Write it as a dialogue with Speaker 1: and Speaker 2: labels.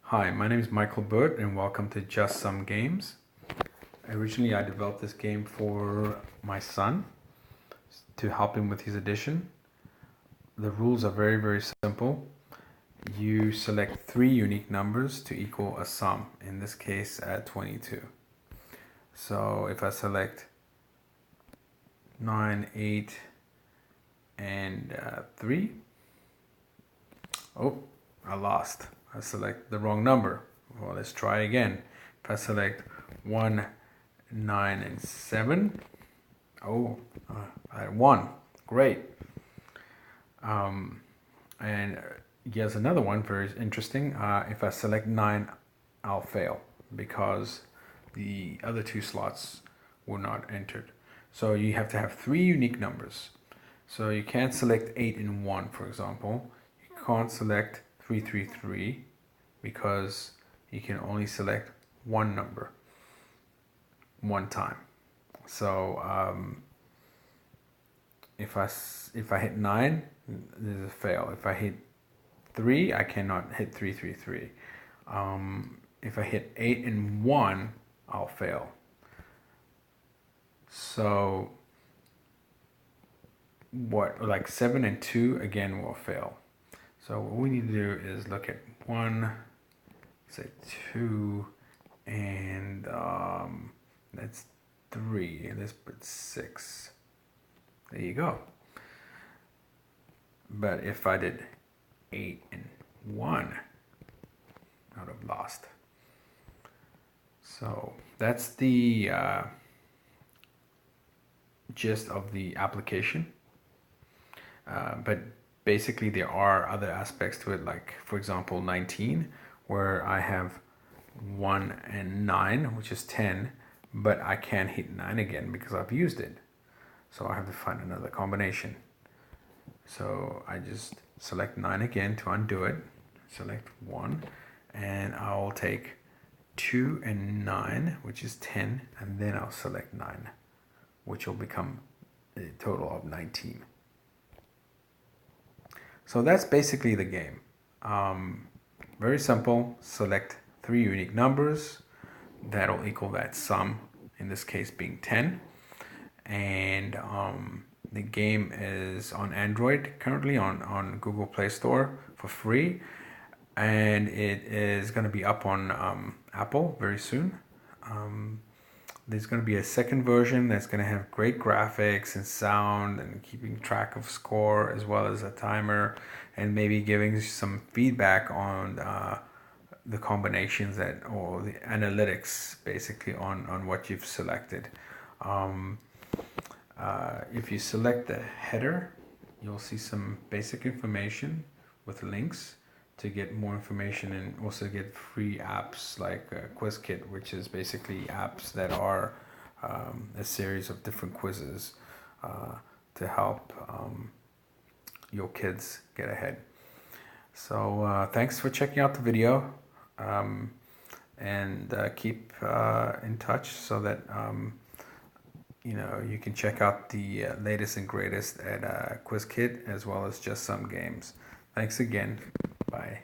Speaker 1: Hi, my name is Michael Bert and welcome to Just Some Games. Originally, I developed this game for my son to help him with his addition. The rules are very simple. You select 3 unique numbers to equal a sum, in this case at 22. So if I select 9, 8, and 3, oh, I lost. I select the wrong number. Well, let's try again. If I select 1, 9, and 7, oh, I had 1. Great. And here's another one, very interesting. If I select 9, I'll fail because the other 2 slots were not entered. So you have to have 3 unique numbers. So you can't select 8 and 1, for example. You can't select 333 because you can only select one number one time. So if I hit 9, there's a fail. If I hit 3, I cannot hit 333. If I hit 8 and 1, I'll fail. So like 7 and 2 again will fail. So what we need to do is look at 1, say 2, and that's 3, and let's put 6. There you go. But if I did 8 and 1, I would have lost. So that's the gist of the application. But basically there are other aspects to it, like for example 19, where I have 1 and 9, which is 10, but I can't hit 9 again because I've used it. So I have to find another combination. So I just select 9 again to undo it, select 1, and I'll take 2 and 9, which is 10, and then I'll select 9, which will become a total of 19. So that's basically the game. Very simple. Select 3 unique numbers that'll equal that sum, in this case being 10. And the game is on Android currently, on Google Play Store for free, and it is going to be up on Apple very soon. There's going to be a second version that's going to have great graphics and sound and keeping track of score, as well as a timer, and maybe giving some feedback on the combinations or the analytics basically on what you've selected. If you select the header, you'll see some basic information with links to get more information, and also get free apps like QuizKit, which is basically apps that are a series of different quizzes to help your kids get ahead. So thanks for checking out the video, and keep in touch so that you can check out the latest and greatest at QuizKit, as well as Just Some Games. Thanks again. Bye.